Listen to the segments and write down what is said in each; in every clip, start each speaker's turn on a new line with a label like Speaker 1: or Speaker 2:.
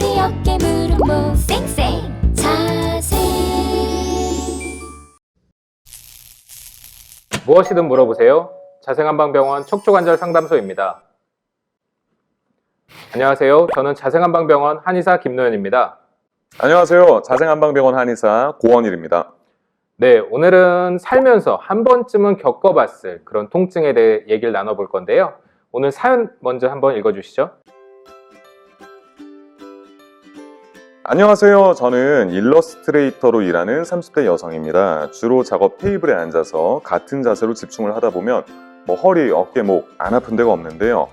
Speaker 1: 허리 어깨 무릎 목 쌩쌩 자세.
Speaker 2: 무엇이든 물어보세요. 자생한방병원 척추관절상담소입니다. 안녕하세요. 저는 자생한방병원 한의사 김노현입니다.
Speaker 3: 안녕하세요. 자생한방병원 한의사 고원일입니다.
Speaker 2: 네, 오늘은 살면서 한 번쯤은 겪어봤을 그런 통증에 대해 얘기를 나눠볼 건데요. 오늘 사연 먼저 한번 읽어주시죠.
Speaker 3: 안녕하세요. 저는 일러스트레이터로 일하는 30대 여성입니다. 주로 작업 테이블에 앉아서 같은 자세로 집중을 하다 보면 허리, 어깨, 목 안 아픈 데가 없는데요.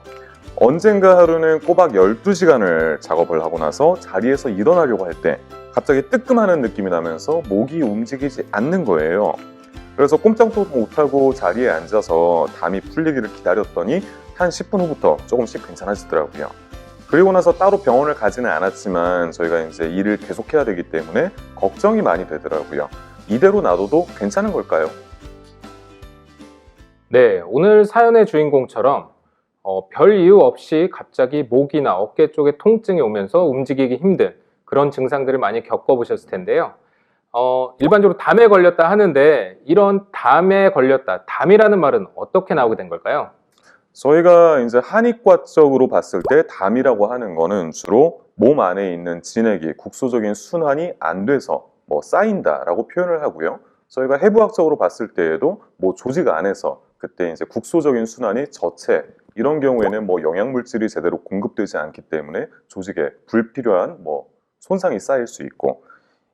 Speaker 3: 언젠가 하루는 꼬박 12시간을 작업을 하고 나서 자리에서 일어나려고 할 때 갑자기 뜨끔하는 느낌이 나면서 목이 움직이지 않는 거예요. 그래서 꼼짝도 못하고 자리에 앉아서 담이 풀리기를 기다렸더니 한 10분 후부터 조금씩 괜찮아지더라고요. 그리고 나서 따로 병원을 가지는 않았지만 저희가 이제 일을 계속해야 되기 때문에 걱정이 많이 되더라고요. 이대로 놔둬도 괜찮은 걸까요?
Speaker 2: 네, 오늘 사연의 주인공처럼 별 이유 없이 갑자기 목이나 어깨 쪽에 통증이 오면서 움직이기 힘든 그런 증상들을 많이 겪어보셨을 텐데요. 일반적으로 담에 걸렸다 하는데 이런 담에 걸렸다, 담이라는 말은 어떻게 나오게 된 걸까요?
Speaker 3: 저희가 이제 한의과적으로 봤을 때 담이라고 하는 거는 주로 몸 안에 있는 진액이 국소적인 순환이 안 돼서 쌓인다라고 표현을 하고요. 저희가 해부학적으로 봤을 때에도 조직 안에서 그때 이제 국소적인 순환이 저체 이런 경우에는 영양물질이 제대로 공급되지 않기 때문에 조직에 불필요한 손상이 쌓일 수 있고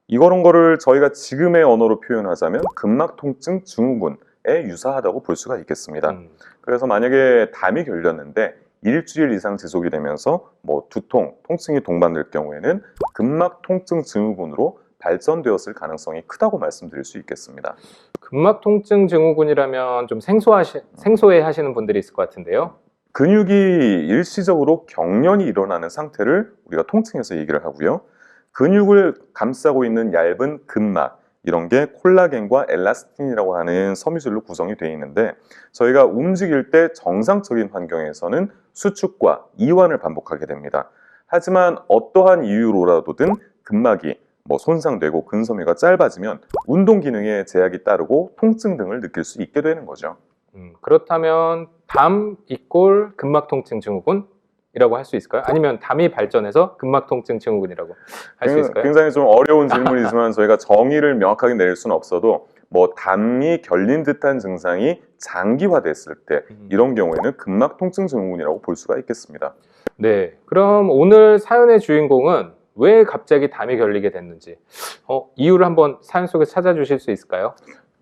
Speaker 3: 이런 거를 저희가 지금의 언어로 표현하자면 근막통증 증후군에 유사하다고 볼 수가 있겠습니다. 그래서 만약에 담이 결렸는데 일주일 이상 지속이 되면서 두통, 통증이 동반될 경우에는 근막통증 증후군으로 발전되었을 가능성이 크다고 말씀드릴 수 있겠습니다.
Speaker 2: 근막통증 증후군이라면 좀 생소해 하시는 분들이 있을 것 같은데요.
Speaker 3: 근육이 일시적으로 경련이 일어나는 상태를 우리가 통증에서 얘기를 하고요. 근육을 감싸고 있는 얇은 근막, 이런 게 콜라겐과 엘라스틴이라고 하는 섬유질로 구성이 되어 있는데 저희가 움직일 때 정상적인 환경에서는 수축과 이완을 반복하게 됩니다. 하지만 어떠한 이유로라도든 근막이 손상되고 근섬유가 짧아지면 운동 기능에 제약이 따르고 통증 등을 느낄 수 있게 되는 거죠.
Speaker 2: 그렇다면 담 이꼴 근막통증 증후군이라고 할 수 있을까요? 아니면 담이 발전해서 근막통증 증후군이라고 할 수 있을까요?
Speaker 3: 굉장히 좀 어려운 질문이지만 저희가 정의를 명확하게 내릴 수는 없어도 담이 결린 듯한 증상이 장기화됐을 때 이런 경우에는 근막통증 증후군이라고 볼 수가 있겠습니다.
Speaker 2: 네, 그럼 오늘 사연의 주인공은 왜 갑자기 담이 결리게 됐는지 이유를 한번 사연 속에 찾아주실 수 있을까요?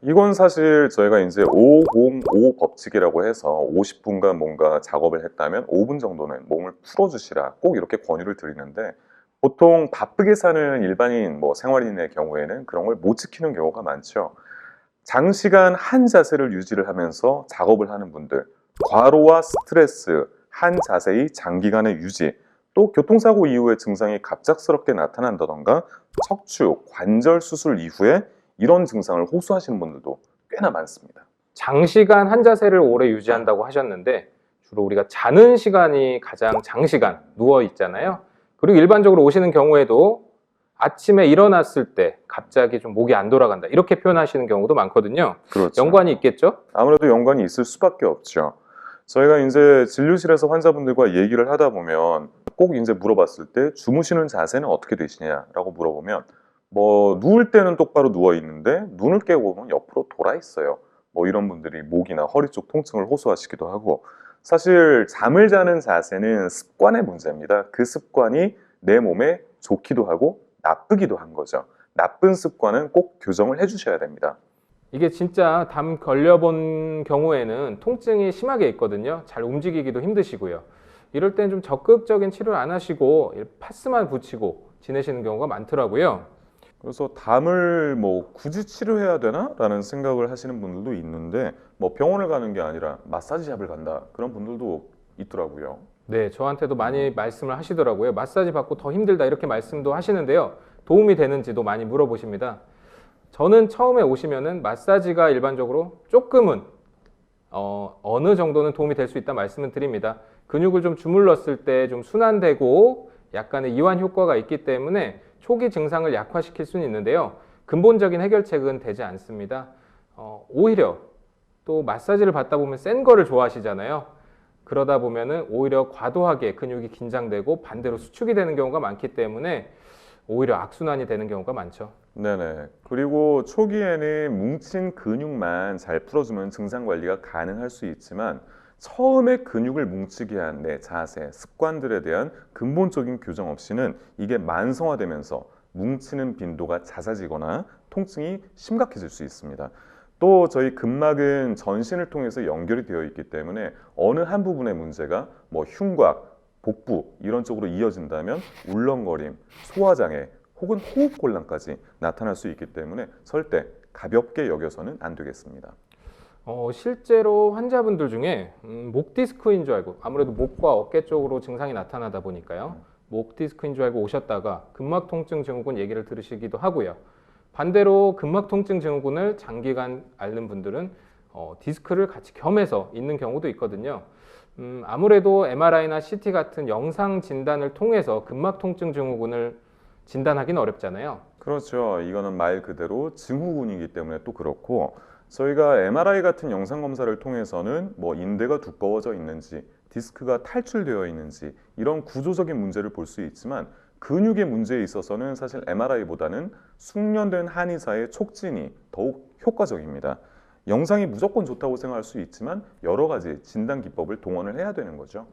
Speaker 3: 이건 사실 저희가 이제 505 법칙이라고 해서 50분간 뭔가 작업을 했다면 5분 정도는 몸을 풀어주시라 꼭 이렇게 권유를 드리는데 보통 바쁘게 사는 일반인 생활인의 경우에는 그런 걸 못 지키는 경우가 많죠. 장시간 한 자세를 유지를 하면서 작업을 하는 분들, 과로와 스트레스, 한 자세의 장기간의 유지, 또 교통사고 이후에 증상이 갑작스럽게 나타난다던가 척추, 관절 수술 이후에 이런 증상을 호소하시는 분들도 꽤나 많습니다.
Speaker 2: 장시간 한 자세를 오래 유지한다고 하셨는데 주로 우리가 자는 시간이 가장 장시간 누워 있잖아요. 그리고 일반적으로 오시는 경우에도 아침에 일어났을 때 갑자기 좀 목이 안 돌아간다 이렇게 표현하시는 경우도 많거든요.
Speaker 3: 그렇죠.
Speaker 2: 연관이 있겠죠?
Speaker 3: 아무래도 연관이 있을 수밖에 없죠. 저희가 이제 진료실에서 환자분들과 얘기를 하다 보면 꼭 이제 물어봤을 때 주무시는 자세는 어떻게 되시냐라고 물어보면 누울 때는 똑바로 누워 있는데 눈을 깨고 보면 옆으로 돌아 있어요. 이런 분들이 목이나 허리 쪽 통증을 호소하시기도 하고 사실 잠을 자는 자세는 습관의 문제입니다. 그 습관이 내 몸에 좋기도 하고 나쁘기도 한 거죠. 나쁜 습관은 꼭 교정을 해주셔야 됩니다.
Speaker 2: 이게 진짜 담 걸려본 경우에는 통증이 심하게 있거든요. 잘 움직이기도 힘드시고요. 이럴 땐 좀 적극적인 치료를 안 하시고 파스만 붙이고 지내시는 경우가 많더라고요.
Speaker 3: 그래서 담을 굳이 치료해야 되나? 라는 생각을 하시는 분들도 있는데 병원을 가는 게 아니라 마사지샵을 간다 그런 분들도 있더라고요.
Speaker 2: 네, 저한테도 많이 말씀을 하시더라고요. 마사지 받고 더 힘들다 이렇게 말씀도 하시는데요. 도움이 되는지도 많이 물어보십니다. 저는 처음에 오시면은 마사지가 일반적으로 조금은 어느 정도는 도움이 될 수 있다 말씀을 드립니다. 근육을 좀 주물렀을 때 좀 순환되고 약간의 이완 효과가 있기 때문에 초기 증상을 약화시킬 수는 있는데요. 근본적인 해결책은 되지 않습니다. 오히려 또 마사지를 받다 보면 센 거를 좋아하시잖아요. 그러다 보면은 오히려 과도하게 근육이 긴장되고 반대로 수축이 되는 경우가 많기 때문에 오히려 악순환이 되는 경우가 많죠.
Speaker 3: 네네. 그리고 초기에는 뭉친 근육만 잘 풀어주면 증상 관리가 가능할 수 있지만 처음에 근육을 뭉치게 한 내 자세, 습관들에 대한 근본적인 교정 없이는 이게 만성화되면서 뭉치는 빈도가 잦아지거나 통증이 심각해질 수 있습니다. 또 저희 근막은 전신을 통해서 연결이 되어 있기 때문에 어느 한 부분의 문제가 뭐 흉곽, 복부 이런 쪽으로 이어진다면 울렁거림, 소화장애 혹은 호흡곤란까지 나타날 수 있기 때문에 절대 가볍게 여겨서는 안 되겠습니다.
Speaker 2: 실제로 환자분들 중에 목 디스크인 줄 알고 아무래도 목과 어깨 쪽으로 증상이 나타나다 보니까요. 목 디스크인 줄 알고 오셨다가 근막 통증 증후군 얘기를 들으시기도 하고요. 반대로 근막 통증 증후군을 장기간 앓는 분들은 디스크를 같이 겸해서 있는 경우도 있거든요. 아무래도 MRI나 CT 같은 영상 진단을 통해서 근막 통증 증후군을 진단하기는 어렵잖아요.
Speaker 3: 그렇죠. 이거는 말 그대로 증후군이기 때문에 또 그렇고 저희가 MRI 같은 영상 검사를 통해서는 뭐 인대가 두꺼워져 있는지 디스크가 탈출되어 있는지 이런 구조적인 문제를 볼 수 있지만 근육의 문제에 있어서는 사실 MRI보다는 숙련된 한의사의 촉진이 더욱 효과적입니다. 영상이 무조건 좋다고 생각할 수 있지만 여러 가지 진단 기법을 동원을 해야 되는 거죠.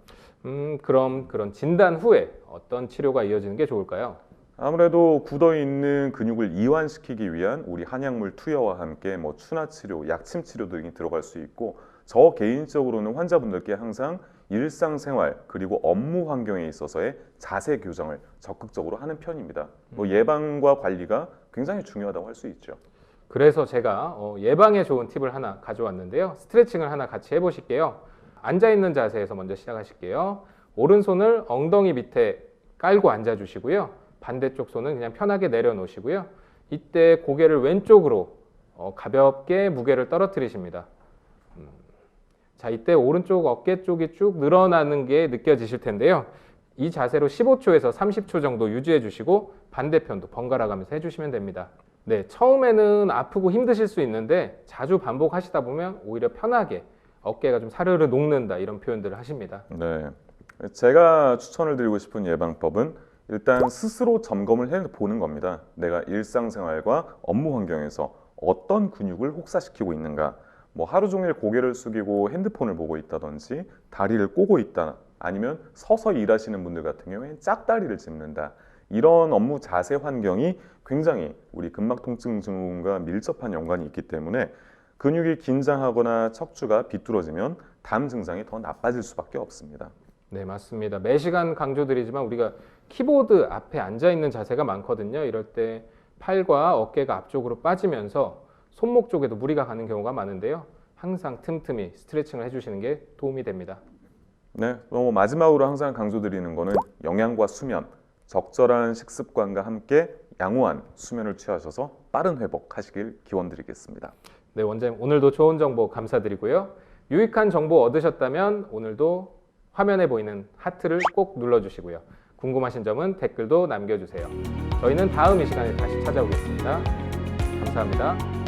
Speaker 2: 그럼 그런 진단 후에 어떤 치료가 이어지는 게 좋을까요?
Speaker 3: 아무래도 굳어있는 근육을 이완시키기 위한 우리 한약물 투여와 함께 뭐 추나치료, 약침치료 등이 들어갈 수 있고 저 개인적으로는 환자분들께 항상 일상생활 그리고 업무 환경에 있어서의 자세 교정을 적극적으로 하는 편입니다. 뭐 예방과 관리가 굉장히 중요하다고 할 수 있죠.
Speaker 2: 그래서 제가 예방에 좋은 팁을 하나 가져왔는데요. 스트레칭을 하나 같이 해보실게요. 앉아있는 자세에서 먼저 시작하실게요. 오른손을 엉덩이 밑에 깔고 앉아주시고요. 반대쪽 손은 그냥 편하게 내려놓으시고요. 이때 고개를 왼쪽으로 가볍게 무게를 떨어뜨리십니다. 자, 이때 오른쪽 어깨 쪽이 쭉 늘어나는 게 느껴지실 텐데요. 이 자세로 15초에서 30초 정도 유지해 주시고 반대편도 번갈아 가면서 해주시면 됩니다. 네, 처음에는 아프고 힘드실 수 있는데 자주 반복하시다 보면 오히려 편하게 어깨가 좀 사르르 녹는다 이런 표현들을 하십니다.
Speaker 3: 네, 제가 추천을 드리고 싶은 예방법은 일단 스스로 점검을 해보는 겁니다. 내가 일상생활과 업무 환경에서 어떤 근육을 혹사시키고 있는가. 뭐 하루 종일 고개를 숙이고 핸드폰을 보고 있다든지 다리를 꼬고 있다 아니면 서서 일하시는 분들 같은 경우에는 짝다리를 짚는다. 이런 업무 자세 환경이 굉장히 우리 근막 통증 증후군과 밀접한 연관이 있기 때문에 근육이 긴장하거나 척추가 비뚤어지면 담 증상이 더 나빠질 수밖에 없습니다.
Speaker 2: 네, 맞습니다. 매 시간 강조드리지만 우리가 키보드 앞에 앉아있는 자세가 많거든요. 이럴 때 팔과 어깨가 앞쪽으로 빠지면서 손목 쪽에도 무리가 가는 경우가 많은데요. 항상 틈틈이 스트레칭을 해주시는 게 도움이 됩니다.
Speaker 3: 네, 마지막으로 항상 강조드리는 거는 영양과 수면, 적절한 식습관과 함께 양호한 수면을 취하셔서 빠른 회복하시길 기원드리겠습니다.
Speaker 2: 네, 원장님 오늘도 좋은 정보 감사드리고요. 유익한 정보 얻으셨다면 오늘도 화면에 보이는 하트를 꼭 눌러주시고요. 궁금하신 점은 댓글도 남겨주세요. 저희는 다음 이 시간에 다시 찾아오겠습니다. 감사합니다.